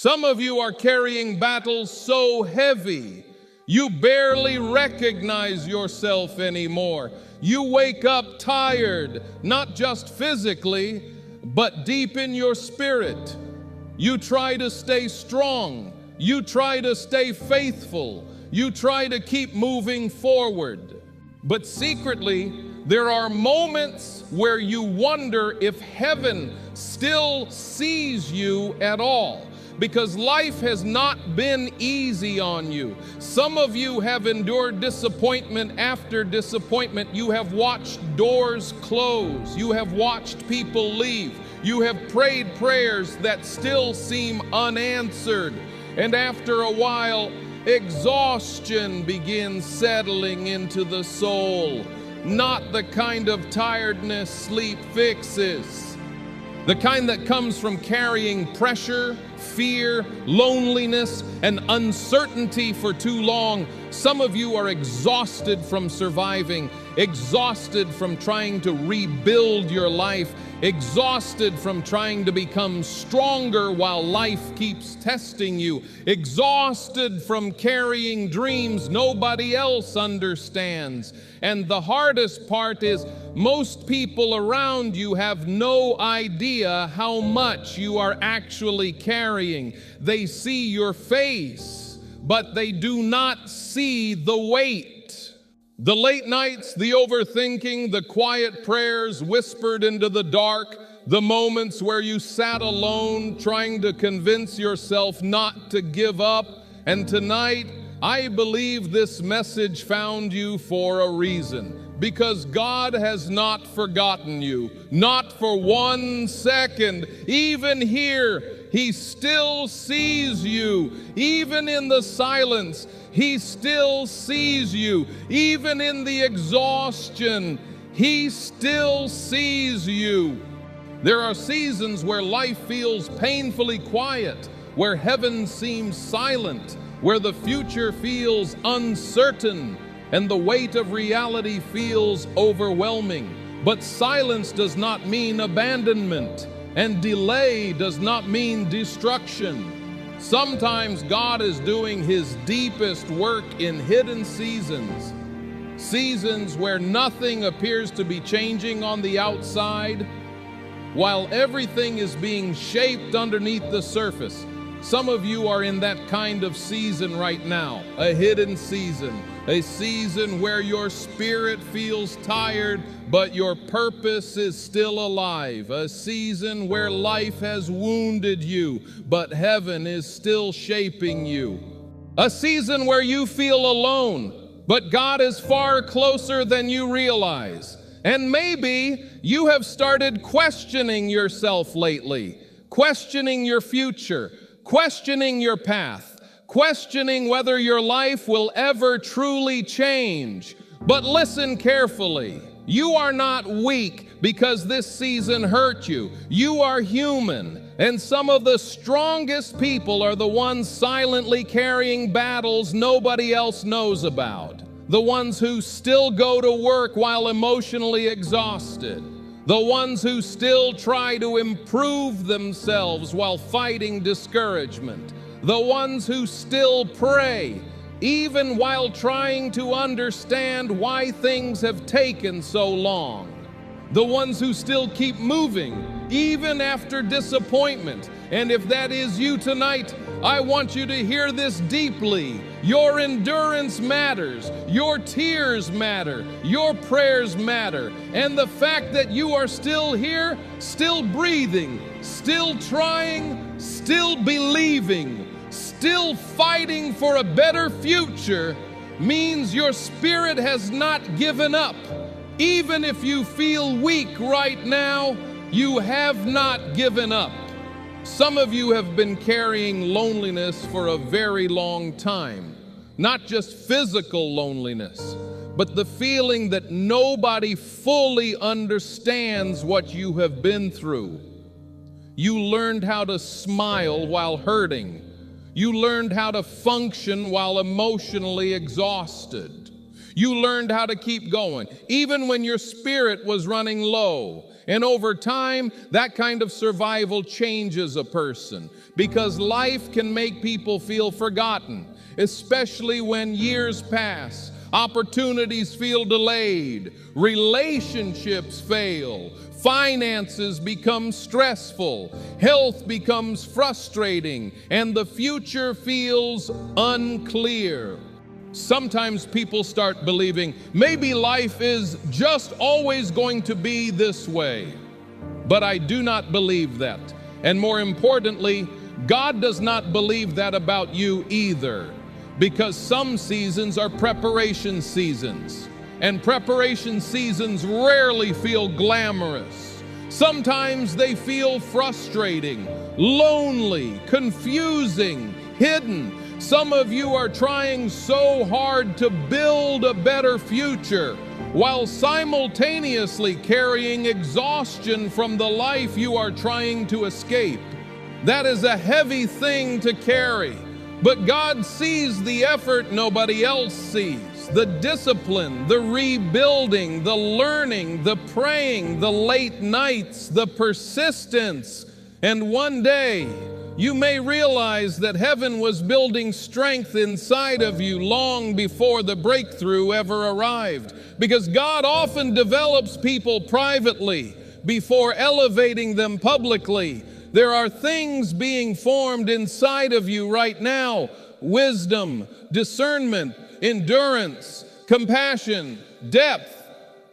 Some of you are carrying battles so heavy, you barely recognize yourself anymore. You wake up tired, not just physically, but deep in your spirit. You try to stay strong. You try to stay faithful. You try to keep moving forward. But secretly, there are moments where you wonder if heaven still sees you at all, because life has not been easy on you. Some of you have endured disappointment after disappointment. You have watched doors close. You have watched people leave. You have prayed prayers that still seem unanswered. And after a while, exhaustion begins settling into the soul. Not the kind of tiredness sleep fixes. The kind that comes from carrying pressure, fear, loneliness, and uncertainty for too long. Some of you are exhausted from surviving, exhausted from trying to rebuild your life, exhausted from trying to become stronger while life keeps testing you, exhausted from carrying dreams nobody else understands. And the hardest part is most people around you have no idea how much you are actually carrying. They see your face, but they do not see the weight. The late nights, the overthinking, the quiet prayers whispered into the dark, the moments where you sat alone trying to convince yourself not to give up. And tonight, I believe this message found you for a reason, because God has not forgotten you, not for 1 second. Even here, He still sees you. Even in the silence, He still sees you. Even in the exhaustion, He still sees you. There are seasons where life feels painfully quiet, where heaven seems silent, where the future feels uncertain, and the weight of reality feels overwhelming. But silence does not mean abandonment, and delay does not mean destruction. Sometimes God is doing His deepest work in hidden seasons, seasons where nothing appears to be changing on the outside, while everything is being shaped underneath the surface. Some of you are in that kind of season right now, a hidden season, a season where your spirit feels tired, but your purpose is still alive, a season where life has wounded you, but heaven is still shaping you, a season where you feel alone, but God is far closer than you realize. And maybe you have started questioning yourself lately, questioning your future, questioning your path, questioning whether your life will ever truly change. But listen carefully. You are not weak because this season hurt you. You are human. And some of the strongest people are the ones silently carrying battles nobody else knows about. The ones who still go to work while emotionally exhausted. The ones who still try to improve themselves while fighting discouragement. The ones who still pray, even while trying to understand why things have taken so long. The ones who still keep moving, even after disappointment. And if that is you tonight, I want you to hear this deeply. Your endurance matters. Your tears matter. Your prayers matter. And the fact that you are still here, still breathing, still trying, still believing, still fighting for a better future means your spirit has not given up. Even if you feel weak right now, you have not given up. Some of you have been carrying loneliness for a very long time. Not just physical loneliness, but the feeling that nobody fully understands what you have been through. You learned how to smile while hurting. You learned how to function while emotionally exhausted. You learned how to keep going, even when your spirit was running low. And over time, that kind of survival changes a person, because life can make people feel forgotten, especially when years pass. Opportunities feel delayed, relationships fail, finances become stressful, health becomes frustrating, and the future feels unclear. Sometimes people start believing maybe life is just always going to be this way. But I do not believe that. And more importantly, God does not believe that about you either. Because some seasons are preparation seasons, and preparation seasons rarely feel glamorous. Sometimes they feel frustrating, lonely, confusing, hidden. Some of you are trying so hard to build a better future, while simultaneously carrying exhaustion from the life you are trying to escape. That is a heavy thing to carry. But God sees the effort nobody else sees, the discipline, the rebuilding, the learning, the praying, the late nights, the persistence. And one day, you may realize that heaven was building strength inside of you long before the breakthrough ever arrived. Because God often develops people privately before elevating them publicly. There are things being formed inside of you right now: wisdom, discernment, endurance, compassion, depth,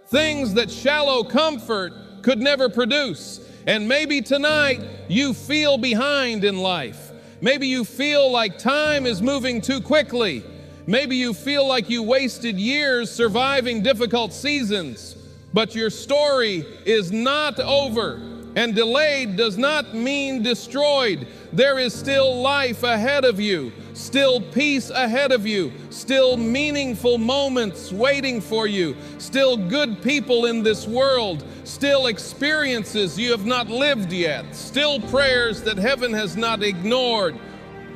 things that shallow comfort could never produce. And maybe tonight you feel behind in life. Maybe you feel like time is moving too quickly. Maybe you feel like you wasted years surviving difficult seasons. But your story is not over. And delayed does not mean destroyed. There is still life ahead of you, still peace ahead of you, still meaningful moments waiting for you, still good people in this world, still experiences you have not lived yet, still prayers that heaven has not ignored.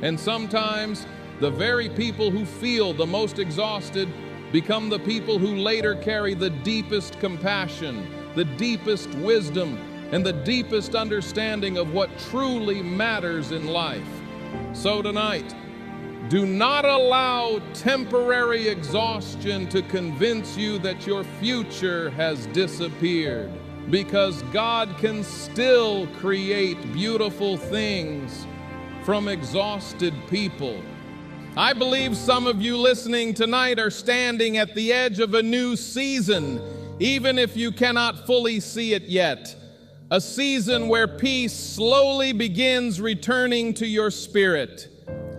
And sometimes the very people who feel the most exhausted become the people who later carry the deepest compassion, the deepest wisdom, and the deepest understanding of what truly matters in life. So tonight, do not allow temporary exhaustion to convince you that your future has disappeared, because God can still create beautiful things from exhausted people. I believe some of you listening tonight are standing at the edge of a new season, even if you cannot fully see it yet. A season where peace slowly begins returning to your spirit.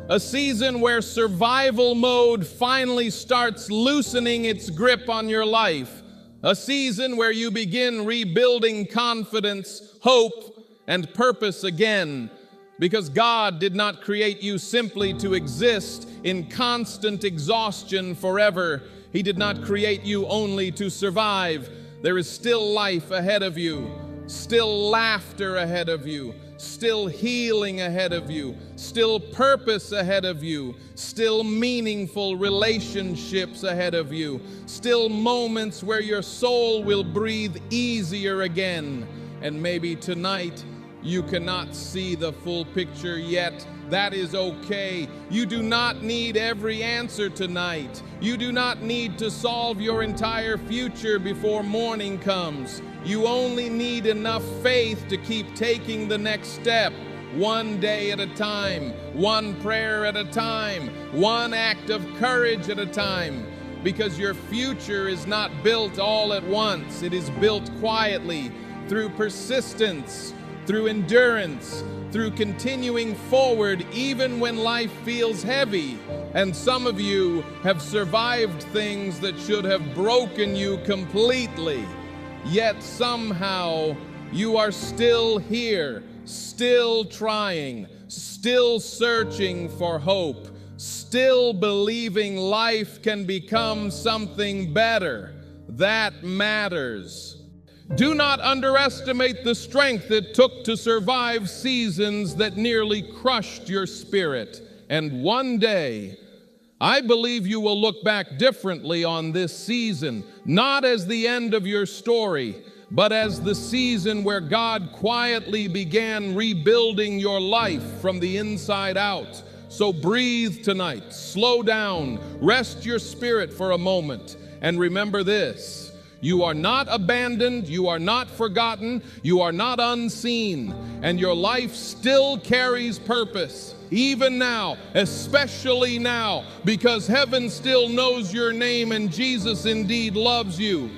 A season where survival mode finally starts loosening its grip on your life. A season where you begin rebuilding confidence, hope, and purpose again. Because God did not create you simply to exist in constant exhaustion forever. He did not create you only to survive. There is still life ahead of you. Still laughter ahead of you, still healing ahead of you, still purpose ahead of you, still meaningful relationships ahead of you, still moments where your soul will breathe easier again. And maybe tonight you cannot see the full picture yet. That is okay. You do not need every answer tonight. You do not need to solve your entire future before morning comes. You only need enough faith to keep taking the next step, one day at a time, one prayer at a time, one act of courage at a time. Because your future is not built all at once. It is built quietly through persistence, through endurance, through continuing forward even when life feels heavy. And some of you have survived things that should have broken you completely. Yet somehow you are still here, still trying, still searching for hope, still believing life can become something better. That matters. Do not underestimate the strength it took to survive seasons that nearly crushed your spirit. And one day, I believe you will look back differently on this season, not as the end of your story, but as the season where God quietly began rebuilding your life from the inside out. So breathe tonight, slow down, rest your spirit for a moment, and remember this: you are not abandoned, you are not forgotten, you are not unseen, and your life still carries purpose. Even now, especially now, because heaven still knows your name and Jesus indeed loves you.